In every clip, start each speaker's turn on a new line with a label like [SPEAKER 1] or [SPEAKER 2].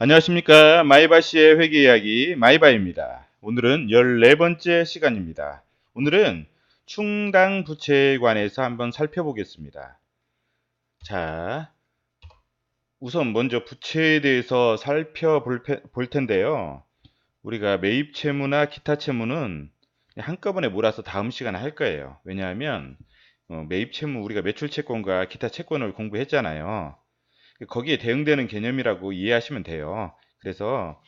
[SPEAKER 1] 안녕하십니까. 마이바시의 회계 이야기 마이바입니다. 오늘은 14번째 시간입니다. 오늘은 충당 부채에 관해서 한번 살펴보겠습니다. 자, 우선 먼저 부채에 대해서 살펴볼 텐데요. 우리가 매입 채무나 기타 채무는 한꺼번에 몰아서 다음 시간에 할 거예요. 왜냐하면 매입 채무 우리가 매출 채권과 기타 채권을 공부했잖아요. 거기에 대응되는 개념이라고 이해하시면 돼요. 그래서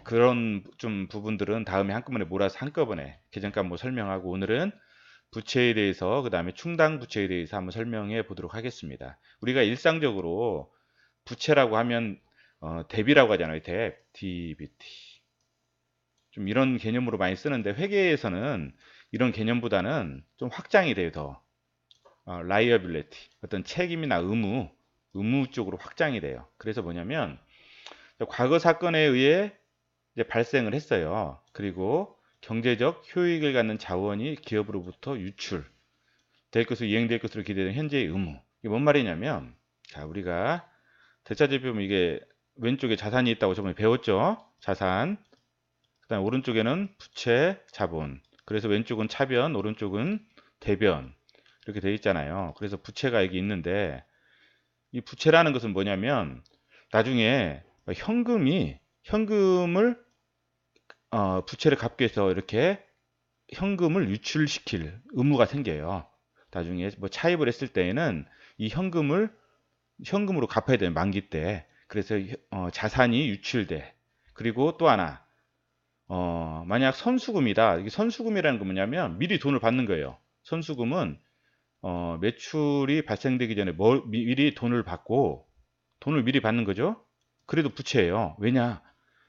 [SPEAKER 1] 그런 좀 부분들은 다음에 한꺼번에 몰아서 한꺼번에 계정값 뭐 설명하고, 오늘은 부채에 대해서, 그 다음에 충당 부채에 대해서 한번 설명해 보도록 하겠습니다. 우리가 일상적으로 부채라고 하면 대비라고 하잖아요. DBT. 좀 이런 개념으로 많이 쓰는데, 회계에서는 이런 개념보다는 좀 확장이 돼요. 더 liability, 어떤 책임이나 의무 쪽으로 확장이 돼요. 그래서 뭐냐면 과거 사건에 의해 이제 발생을 했어요. 그리고 경제적 효익을 갖는 자원이 기업으로부터 유출될 것으로, 이행될 것으로 기대되는 현재의 의무. 이게 뭔 말이냐면, 자, 우리가 대차제표 보면 이게 왼쪽에 자산이 있다고 저번에 배웠죠. 자산. 그다음 오른쪽에는 부채, 자본. 그래서 왼쪽은 차변, 오른쪽은 대변. 이렇게 되어 있잖아요. 그래서 부채가 여기 있는데, 이 부채라는 것은 뭐냐면 나중에 현금을 부채를 갚기 위해서 이렇게 현금을 유출시킬 의무가 생겨요. 나중에 뭐 차입을 했을 때에는 이 현금으로 갚아야 돼요. 만기 때. 그래서 자산이 유출돼. 그리고 또 하나, 만약 선수금이다. 이게 선수금이라는 건 뭐냐면 미리 돈을 받는 거예요. 선수금은 매출이 발생되기 전에 미리 돈을 미리 받는 거죠. 그래도 부채예요. 왜냐?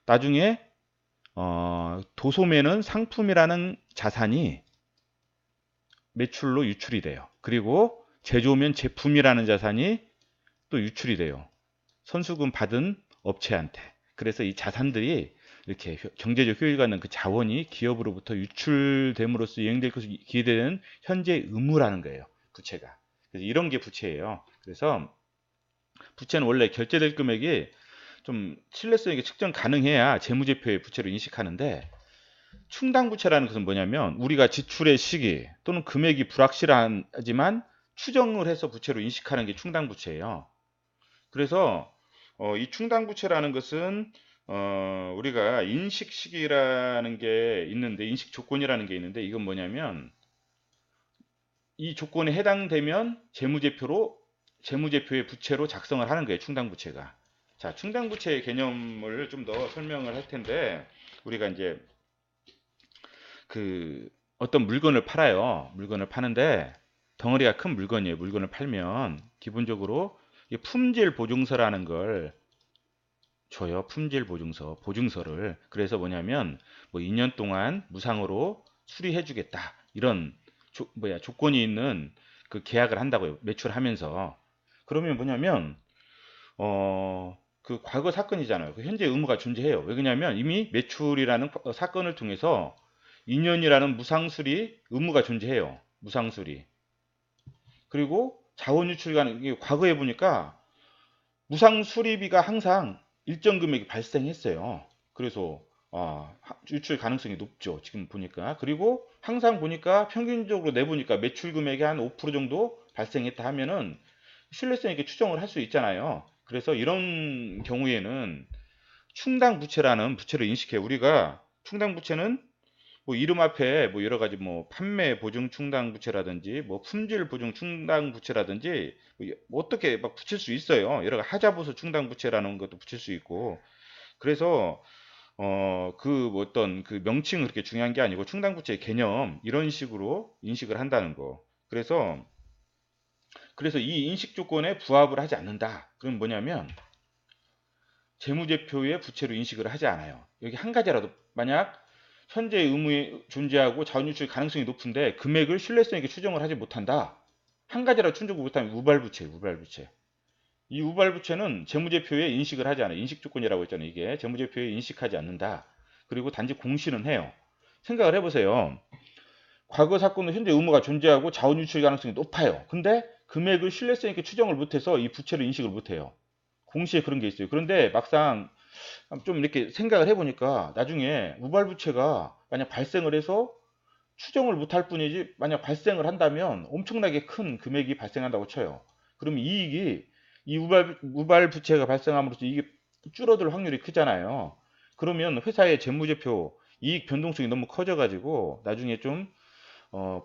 [SPEAKER 1] 나중에 도소매는 상품이라는 자산이 매출로 유출이 돼요. 그리고 제조면 제품이라는 자산이 또 유출이 돼요. 선수금 받은 업체한테. 그래서 이 자산들이 이렇게 경제적 효율 갖는 그 자원이 기업으로부터 유출됨으로써 이행될 것으로 기대되는 현재 의무라는 거예요. 부채가. 그래서 이런 게 부채예요. 그래서 부채는 원래 결제될 금액이 좀 신뢰성 있게 측정 가능해야 재무제표의 부채로 인식하는데, 충당부채라는 것은 뭐냐면 우리가 지출의 시기 또는 금액이 불확실하지만 추정을 해서 부채로 인식하는 게 충당부채예요. 그래서 이 충당부채라는 것은 우리가 인식시기라는 게 있는데, 인식조건이라는 게 있는데, 이건 뭐냐면 이 조건에 해당되면 재무제표의 부채로 작성을 하는 거예요. 충당부채가. 자, 충당부채의 개념을 좀 더 설명을 할 텐데, 우리가 이제 그 어떤 물건을 팔아요. 물건을 파는데 덩어리가 큰 물건이에요. 물건을 팔면 기본적으로 품질 보증서라는 걸 줘요. 품질 보증서를. 그래서 뭐냐면 뭐 2년 동안 무상으로 수리해 주겠다. 이런 조건이 있는 그 계약을 한다고요. 매출하면서. 그러면 뭐냐면 그 과거 사건이잖아요. 그 현재 의무가 존재해요. 왜 그러냐면 이미 매출이라는 사건을 통해서 2년이라는 무상수리 의무가 존재해요. 무상수리. 그리고 자원 유출가는, 이게 과거에 보니까 무상수리비가 항상 일정 금액이 발생했어요. 그래서 유출 가능성이 높죠. 지금 보니까. 그리고 항상 보니까 평균적으로 내보니까 매출 금액이 한 5% 정도 발생했다 하면은 신뢰성 있게 추정을 할 수 있잖아요. 그래서 이런 경우에는 충당부채라는 부채를 인식해. 우리가 충당부채는 뭐 이름 앞에 뭐 여러 가지 뭐 판매 보증 충당 부채라든지 뭐 품질 보증 충당 부채라든지 뭐 어떻게 막 붙일 수 있어요. 여러 가지 하자보수 충당 부채라는 것도 붙일 수 있고. 그래서 그 어떤 그 명칭은 그렇게 중요한 게 아니고 충당 부채의 개념 이런 식으로 인식을 한다는 거. 그래서 이 인식 조건에 부합을 하지 않는다. 그럼 뭐냐면 재무제표의 부채로 인식을 하지 않아요. 여기 한 가지라도, 만약 현재 의무에 존재하고 자원유출 가능성이 높은데 금액을 신뢰성 있게 추정을 하지 못한다. 한 가지라도 충족을 못하면 우발부채. 이 우발부채는 재무제표에 인식을 하지 않아요. 인식조건이라고 했잖아요. 이게 재무제표에 인식하지 않는다. 그리고 단지 공시는 해요. 생각을 해보세요. 과거 사건은 현재 의무가 존재하고 자원유출 가능성이 높아요. 근데 금액을 신뢰성 있게 추정을 못해서 이 부채를 인식을 못해요. 공시에 그런 게 있어요. 그런데 막상 좀 이렇게 생각을 해보니까 나중에 우발부채가 만약 발생을 해서 추정을 못할 뿐이지 만약 발생을 한다면 엄청나게 큰 금액이 발생한다고 쳐요. 그럼 이익이 이 우발 부채가 발생함으로써 이게 줄어들 확률이 크잖아요. 그러면 회사의 재무제표 이익 변동성이 너무 커져가지고 나중에 좀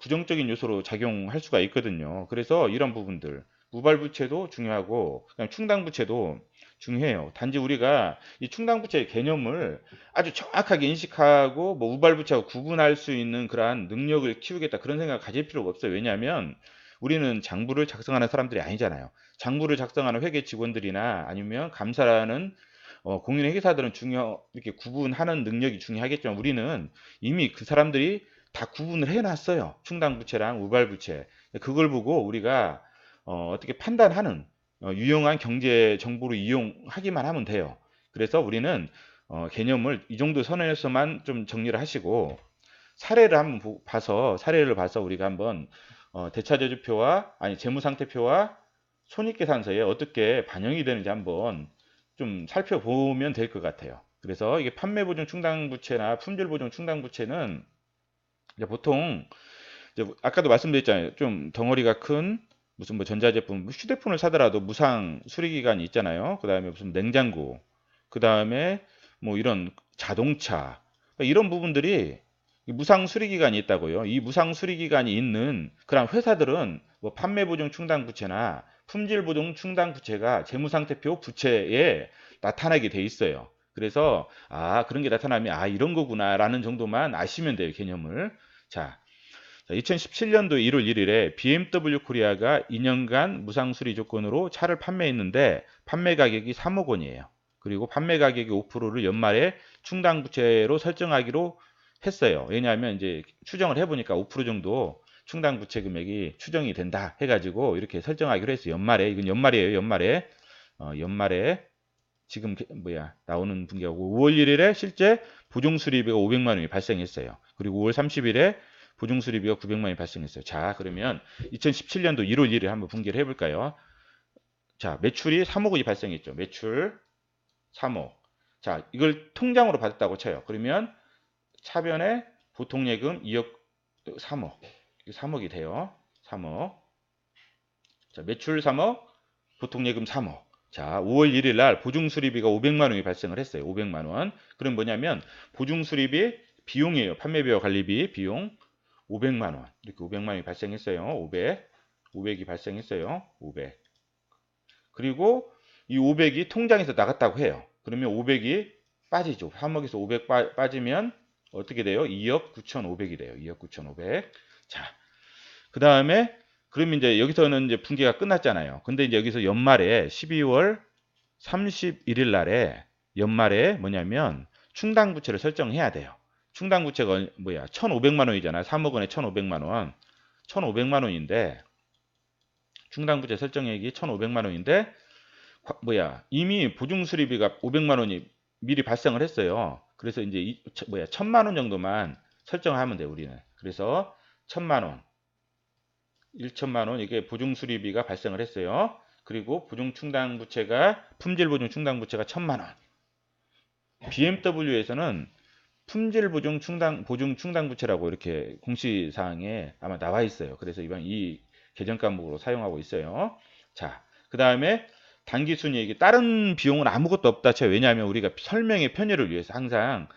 [SPEAKER 1] 부정적인 요소로 작용할 수가 있거든요. 그래서 이런 부분들 무발부채도 중요하고 그냥 충당부채도 중요해요. 단지 우리가 이 충당부채의 개념을 아주 정확하게 인식하고 뭐 우발부채하고 구분할 수 있는 그러한 능력을 키우겠다 그런 생각 가질 필요가 없어요. 왜냐하면 우리는 장부를 작성하는 사람들이 아니잖아요. 장부를 작성하는 회계 직원들이나 아니면 감사라는 공인회계사들은 이렇게 구분하는 능력이 중요하겠지만 우리는 이미 그 사람들이 다 구분을 해놨어요. 충당부채랑 우발부채. 그걸 보고 우리가 떻게 판단하는 유용한 경제 정보를 이용하기만 하면 돼요. 그래서 우리는 개념을 이 정도 선에서만 좀 정리를 하시고 사례를 봐서 우리가 한번 대차제주표와 아니 재무상태표와 손익계산서에 어떻게 반영이 되는지 한번 좀 살펴보면 될 것 같아요. 그래서 이게 판매보증 충당부채나 품질보증 충당부채는 이제 보통 이제 아까도 말씀드렸잖아요. 좀 덩어리가 큰 무슨 뭐 전자제품, 뭐 휴대폰을 사더라도 무상 수리 기간이 있잖아요. 그 다음에 무슨 냉장고, 그 다음에 뭐 이런 자동차, 그러니까 이런 부분들이 무상 수리 기간이 있다고요. 이 무상 수리 기간이 있는 그런 회사들은 뭐 판매 보증 충당 부채나 품질 보증 충당 부채가 재무상태표 부채에 나타나게 돼 있어요. 그래서 그런 게 나타나면 이런 거구나라는 정도만 아시면 돼요, 개념을. 자, 2017년도 1월 1일에 BMW 코리아가 2년간 무상 수리 조건으로 차를 판매했는데 판매 가격이 3억 원이에요. 그리고 판매 가격의 5%를 연말에 충당 부채로 설정하기로 했어요. 왜냐하면 이제 추정을 해보니까 5% 정도 충당 부채 금액이 추정이 된다 해가지고 이렇게 설정하기로 했어요. 연말에 이건 연말이에요. 연말에 지금 나오는 분기하고 5월 1일에 실제 보증 수리비가 500만 원이 발생했어요. 그리고 5월 30일에 보증 수리비가 900만 원이 발생했어요. 자, 그러면 2017년도 1월 1일 한번 분기를 해볼까요? 자, 매출이 3억 원이 발생했죠. 매출 3억. 자, 이걸 통장으로 받았다고 쳐요. 그러면 차변에 보통예금 2억 3억. 3억이 돼요. 3억. 자, 매출 3억, 보통예금 3억. 자, 5월 1일 날 보증수리비가 500만 원이 발생을 했어요. 500만 원. 그럼 뭐냐면 보증수리비 비용이에요. 판매비와 관리비 비용 500만 원. 이렇게 500만 원이 발생했어요. 500이 발생했어요. 500. 그리고 이 500이 통장에서 나갔다고 해요. 그러면 500이 빠지죠. 3억에서 500 빠지면 어떻게 돼요? 2억 9,500이 돼요. 2억 9,500. 자, 그 다음에 그러면 이제 여기서는 이제 분기가 끝났잖아요. 근데 이제 여기서 연말에 12월 31일 날에 연말에 뭐냐면 충당부채를 설정해야 돼요. 충당부채가 1,500만 원이잖아요. 3억 원에 1,500만 원. 1,500만 원인데 충당부채 설정액이 1,500만 원인데 이미 보증수리비가 500만 원이 미리 발생을 했어요. 그래서 이제 1,000만 원 정도만 설정하면 돼요, 우리는. 그래서 1,000만 원, 1천만 원 이게 보증수리비가 발생을 했어요. 그리고 보증충당부채가 품질보증충당부채가 1,000만 원. BMW에서는 품질보증충당부채라고 이렇게 공시사항에 아마 나와 있어요. 그래서 이번 이 계정 과목으로 사용하고 있어요. 자, 그 다음에 단기순이익이 다른 비용은 아무것도 없다 쳐요. 왜냐하면 우리가 설명의 편의를 위해서 항상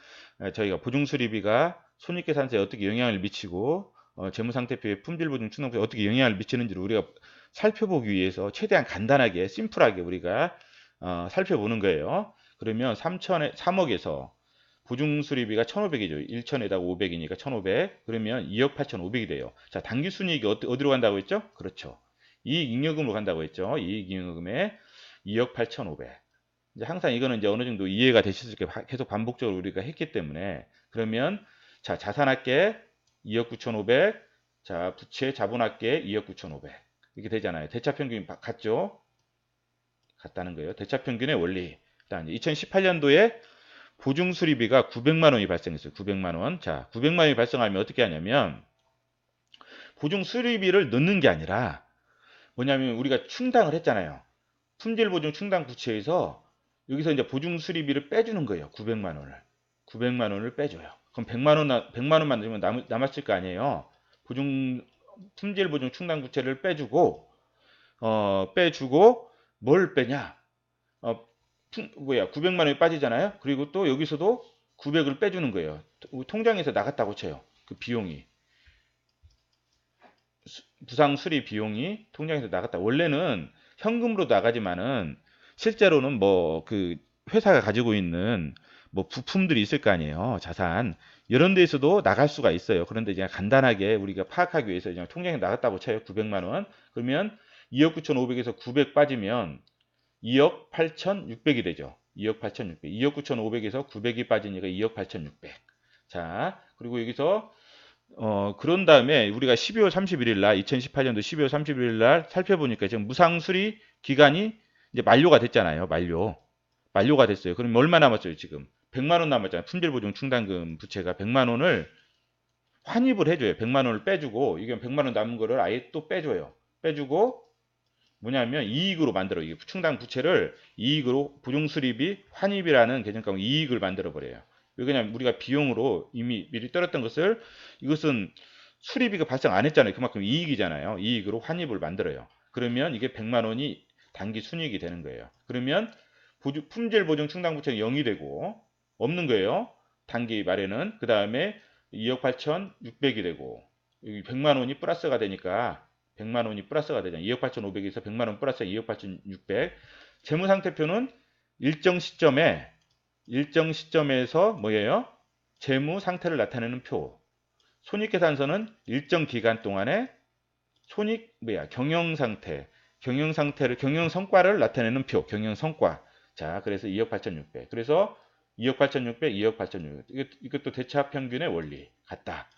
[SPEAKER 1] 저희가 보증수리비가 손익계산서에 어떻게 영향을 미치고 재무상태표의 품질보증 충당부채에 어떻게 영향을 미치는지를 우리가 살펴보기 위해서 최대한 간단하게 심플하게 우리가 살펴보는 거예요. 그러면 3억에서 보증수리비가 1,500이죠. 1천에다가 500이니까 1,500. 그러면 2억 8,500이 돼요. 자, 당기순이익이 어디로 간다고 했죠? 그렇죠. 이익잉여금으로 간다고 했죠. 이익잉여금에 2억 8,500. 이제 항상 이거는 이제 어느 정도 이해가 되셨을 게 계속 반복적으로 우리가 했기 때문에 그러면 자, 자산합계 2억 9,500. 자, 부채 자본합계 2억 9,500. 이렇게 되잖아요. 대차평균이 같죠? 같다는 거예요. 대차평균의 원리. 일단 2018년도에 보증수리비가 900만 원이 발생했어요. 900만 원. 자, 900만 원이 발생하면 어떻게 하냐면 보증수리비를 넣는 게 아니라 뭐냐면 우리가 충당을 했잖아요. 품질보증 충당 부채에서 여기서 이제 보증 수리비를 빼주는 거예요. 900만 원을. 900만 원을 빼줘요. 그럼 100만 원, 100만 원만 들면 남았을 거 아니에요. 보증, 품질 보증 충당 부채를 빼주고, 뭘 빼냐? 900만 원이 빠지잖아요. 그리고 또 여기서도 900을 빼주는 거예요. 통장에서 나갔다고 쳐요. 그 비용이. 부상 수리 비용이 통장에서 나갔다. 원래는 현금으로 나가지만은 실제로는 뭐 그 회사가 가지고 있는 뭐 부품들이 있을 거 아니에요. 자산. 이런 데에서도 나갈 수가 있어요. 그런데 그냥 간단하게 우리가 파악하기 위해서 그냥 통장에 나갔다고 쳐요. 900만 원. 그러면 2억 9,500에서 900 빠지면 2억 8,600이 되죠. 2억 8,600. 2억 9,500에서 900이 빠지니까 2억 8,600. 자, 그리고 여기서 그런 다음에 우리가 12월 31일 날, 2018년도 12월 31일 날 살펴보니까 지금 무상수리 기간이 이제 만료가 됐잖아요. 만료가 됐어요. 그럼 얼마 남았어요, 지금? 100만 원 남았잖아요. 품질보증 충당금 부채가 100만 원을 환입을 해줘요. 100만 원을 빼주고, 이게 100만 원 남은 거를 아예 또 빼줘요. 빼주고, 뭐냐면 이익으로 만들어. 이게 충당 부채를 이익으로 보증수리비 환입이라는 개념 가운데 이익을 만들어 버려요. 왜냐면 우리가 비용으로 이미 미리 떨었던 것을 이것은 수리비가 발생 안 했잖아요. 그만큼 이익이잖아요. 이익으로 환입을 만들어요. 그러면 이게 100만 원이 단기 순이익이 되는 거예요. 그러면 품질 보증 충당 부채가 0이 되고 없는 거예요. 단기 말에는. 그 다음에 2억 8,600이 되고 여기 100만 원이 플러스가 되니까 100만 원이 플러스가 되잖아요. 2억 8,500에서 100만 원 플러스 2억 8,600. 재무상태표는 일정 시점에서 뭐예요? 재무 상태를 나타내는 표. 손익계산서는 일정 기간 동안에 경영 상태를 경영 성과를 나타내는 표. 경영 성과. 자, 그래서 2억 8,600. 그래서 2억 8,600, 2억 8,600. 이것도 대차 평균의 원리 같다.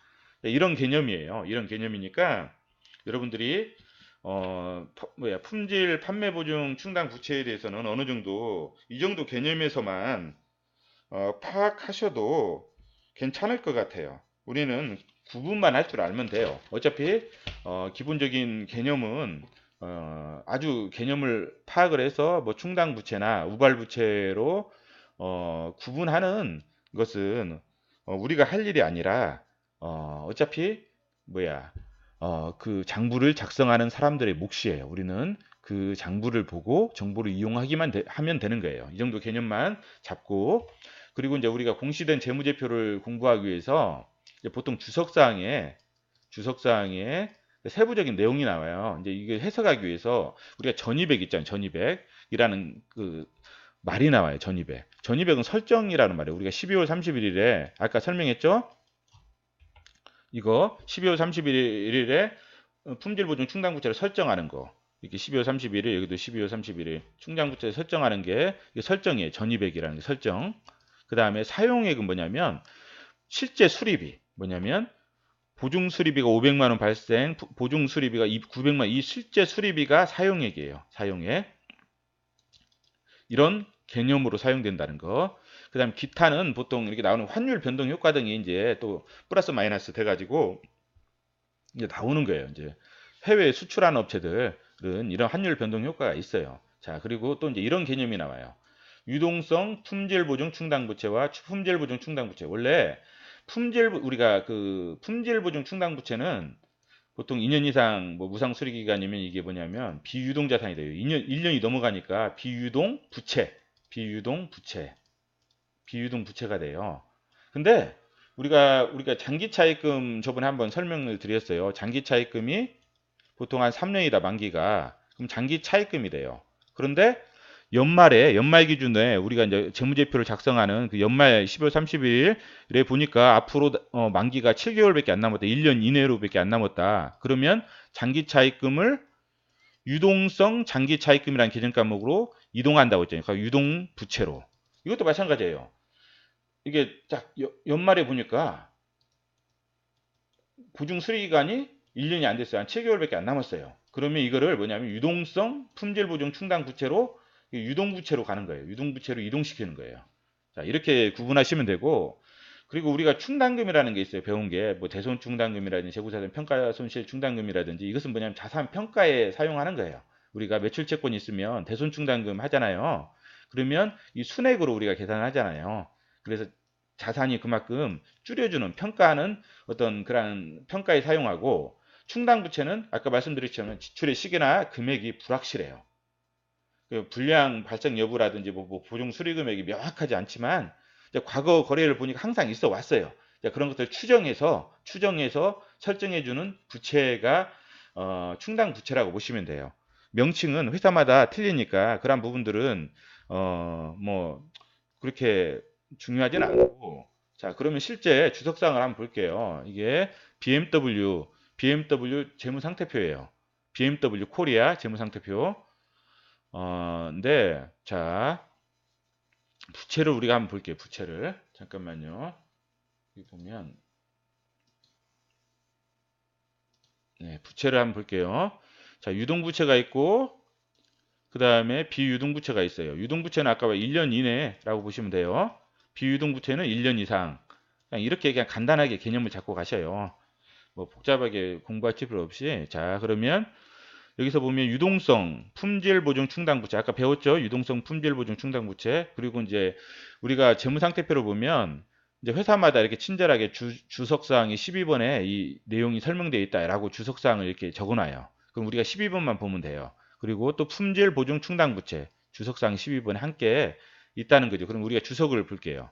[SPEAKER 1] 이런 개념이에요. 이런 개념이니까 여러분들이 품질 판매 보증 충당 부채에 대해서는 어느 정도 이 정도 개념에서만 파악하셔도 괜찮을 것 같아요. 우리는 구분만 할 줄 알면 돼요. 어차피 기본적인 개념은 아주 개념을 파악을 해서 뭐 충당 부채나 우발 부채로 구분하는 것은 우리가 할 일이 아니라 어차피 그 장부를 작성하는 사람들의 몫이에요. 우리는 그 장부를 보고 정보를 이용하기만 하면 되는 거예요. 이 정도 개념만 잡고 그리고 이제 우리가 공시된 재무제표를 공부하기 위해서 이제 보통 주석사항에 세부적인 내용이 나와요. 이제 이게 해석하기 위해서 우리가 전이백 있잖아요. 전이백이라는 그 말이 나와요. 전이백. 전이백은 설정이라는 말이에요. 우리가 12월 31일에 아까 설명했죠? 이거 12월 31일에 품질보증 충당부채를 설정하는 거. 이렇게 12월 31일 여기도 12월 31일 충당부채를 설정하는 게 이게 설정이에요. 전이백이라는 게 설정. 그 다음에 사용액은 뭐냐면 실제 수리비 뭐냐면 보증 수리비가 500만 원 발생, 보증 수리비가 900만 원, 이 실제 수리비가 사용액이에요. 사용액. 이런 개념으로 사용된다는 거. 그 다음 기타는 보통 이렇게 나오는 환율 변동 효과 등이 이제 또 플러스 마이너스 돼가지고 이제 나오는 거예요. 이제 해외에 수출하는 업체들은 이런 환율 변동 효과가 있어요. 자, 그리고 또 이제 이런 개념이 나와요. 유동성 품질 보증 충당 부채와 품질 보증 충당 부채. 원래 우리가 그 품질 보증 충당 부채는 보통 2년 이상 뭐 무상 수리 기간이면 이게 뭐냐면 비유동 자산이 돼요. 1년이 넘어가니까 비유동 부채가 돼요. 근데 우리가 장기 차입금 저번에 한번 설명을 드렸어요. 장기 차입금이 보통 한 3년이다 만기가. 그럼 장기 차입금이 돼요. 그런데 연말 기준에 우리가 이제 재무제표를 작성하는 그 연말 12월 30일에 보니까 앞으로 만기가 7개월밖에 안 남았다. 1년 이내로밖에 안 남았다. 그러면 장기 차입금을 유동성 장기 차입금이라는 개정 과목으로 이동한다고 했잖아요. 그러니까 유동 부채로. 이것도 마찬가지예요. 이게 딱 연말에 보니까 보증 수리 기간이 1년이 안 됐어요. 한 7개월밖에 안 남았어요. 그러면 이거를 뭐냐면 유동성 품질 보증 충당 부채로 유동부채로 가는 거예요. 유동부채로 이동시키는 거예요. 자, 이렇게 구분하시면 되고, 그리고 우리가 충당금이라는 게 있어요. 배운 게, 뭐 대손 충당금이라든지 재고자산 평가 손실 충당금이라든지 이것은 뭐냐면 자산 평가에 사용하는 거예요. 우리가 매출 채권이 있으면 대손 충당금 하잖아요. 그러면 이 순액으로 우리가 계산하잖아요. 그래서 자산이 그만큼 줄여주는 평가하는 어떤 그런 평가에 사용하고 충당 부채는 아까 말씀드렸지만 지출의 시기나 금액이 불확실해요. 그 불량 발생 여부라든지 뭐 보증 수리 금액이 명확하지 않지만 과거 거래를 보니까 항상 있어 왔어요. 그런 것들 추정해서 설정해주는 부채가 충당 부채라고 보시면 돼요. 명칭은 회사마다 틀리니까 그런 부분들은 뭐 그렇게 중요하진 않고 자 그러면 실제 주석상을 한번 볼게요. 이게 BMW 재무상태표예요. BMW 코리아 재무상태표. 근데 자 부채를 우리가 한번 볼게요. 부채를 잠깐만요. 여기 보면 네, 부채를 한번 볼게요. 자 유동부채가 있고 그 다음에 비유동부채가 있어요. 유동부채는 아까 1년 이내라고 보시면 돼요. 비유동부채는 1년 이상. 그냥 간단하게 개념을 잡고 가셔요. 뭐 복잡하게 공부하실 필요 없이. 자 그러면 여기서 보면 유동성, 품질 보증 충당 부채 아까 배웠죠? 유동성, 품질 보증 충당 부채. 그리고 이제 우리가 재무 상태표를 보면 이제 회사마다 이렇게 친절하게 주석사항이 12번에 이 내용이 설명되어 있다라고 주석사항을 이렇게 적어놔요. 그럼 우리가 12번만 보면 돼요. 그리고 또 품질 보증 충당 부채 주석사항 12번에 함께 있다는 거죠. 그럼 우리가 주석을 볼게요.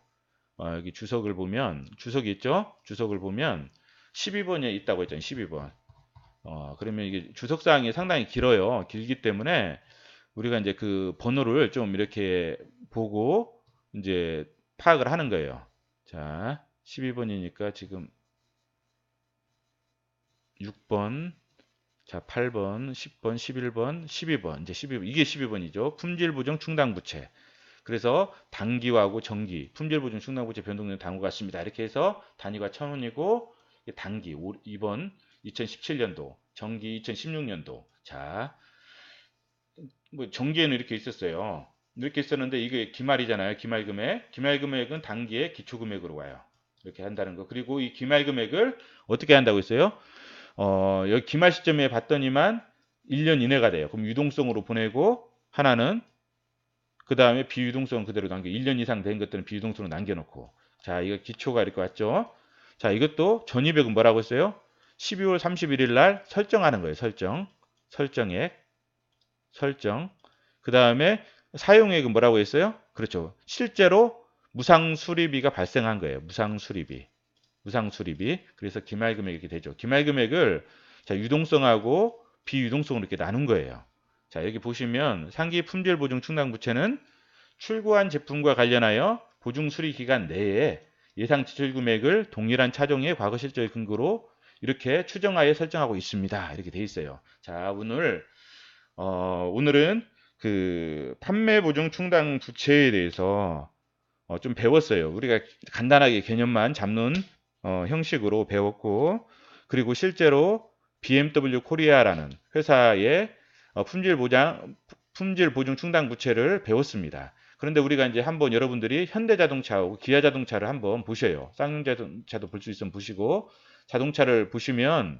[SPEAKER 1] 여기 주석을 보면 주석이 있죠? 주석을 보면 12번에 있다고 했잖아요. 12번. 그러면 이게 주석사항이 상당히 길어요. 길기 때문에 우리가 이제 그 번호를 좀 이렇게 보고 이제 파악을 하는 거예요. 자, 12번이니까 지금 6번, 자, 8번, 10번, 11번, 12번, 이제 12번, 이게 12번이죠. 품질보증 충당부채. 그래서 단기화하고 정기, 품질보증 충당부채 변동된 단위가 같습니다. 이렇게 해서 단위가 1000원이고, 단기, 2번 2017년도, 정기 2016년도. 자, 뭐 정기에는 이렇게 있었어요. 이렇게 있었는데 이게 기말이잖아요. 기말금액. 기말금액은 단기의 기초금액으로 와요. 이렇게 한다는 거. 그리고 이 기말금액을 어떻게 한다고 했어요? 여기 기말 시점에 봤더니만 1년 이내가 돼요. 그럼 유동성으로 보내고 하나는 그 다음에 비유동성 그대로 남겨. 1년 이상 된 것들은 비유동성으로 남겨놓고. 자, 이거 기초가 이렇게 왔죠. 자, 이것도 전입액은 뭐라고 했어요? 12월 31일 날 설정하는 거예요. 설정액. 설정. 그 다음에 사용액은 뭐라고 했어요? 그렇죠. 실제로 무상수리비가 발생한 거예요. 무상수리비. 그래서 기말금액이 이렇게 되죠. 기말금액을 자, 유동성하고 비유동성으로 이렇게 나눈 거예요. 자, 여기 보시면 상기 품질 보증 충당 부채는 출고한 제품과 관련하여 보증 수리 기간 내에 예상 지출 금액을 동일한 차종의 과거 실적의 근거로 이렇게 추정하여 설정하고 있습니다. 이렇게 돼 있어요. 자, 오늘은 그 판매 보증 충당 부채에 대해서 좀 배웠어요. 우리가 간단하게 개념만 잡는 형식으로 배웠고, 그리고 실제로 BMW 코리아라는 회사의 품질 보증 충당 부채를 배웠습니다. 그런데 우리가 이제 한번 여러분들이 현대자동차하고 기아자동차를 한번 보셔요. 쌍용자동차도 볼 수 있으면 보시고, 자동차를 보시면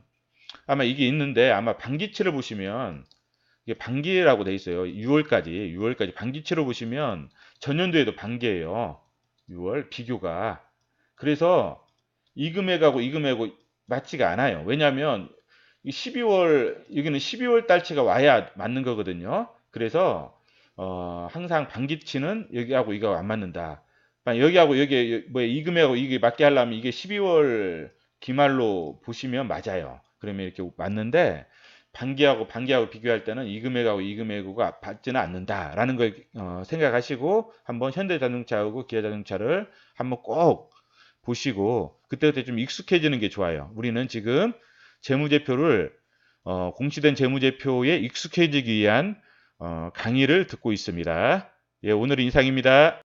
[SPEAKER 1] 아마 이게 있는데 아마 반기치를 보시면 이게 반기라고 돼 있어요. 6월까지 반기치로 보시면 전년도에도 반기예요. 6월 비교가. 그래서 이 금액하고 이 금액하고 맞지가 않아요. 왜냐하면 12월 여기는 12월 달치가 와야 맞는 거거든요. 그래서 항상 반기치는 여기하고 이거 안 맞는다. 여기하고 여기 뭐 이 금액하고 이게 맞게 하려면 이게 12월 기말로 보시면 맞아요. 그러면 이렇게 맞는데 반기하고 비교할 때는 이 금액하고 이 금액하고 맞지는 않는다라는 걸 생각하시고 한번 현대자동차하고 기아자동차를 한번 꼭 보시고 그때그때 좀 익숙해지는 게 좋아요. 우리는 지금 재무제표를 공시된 재무제표에 익숙해지기 위한 강의를 듣고 있습니다. 예, 오늘은 이상입니다.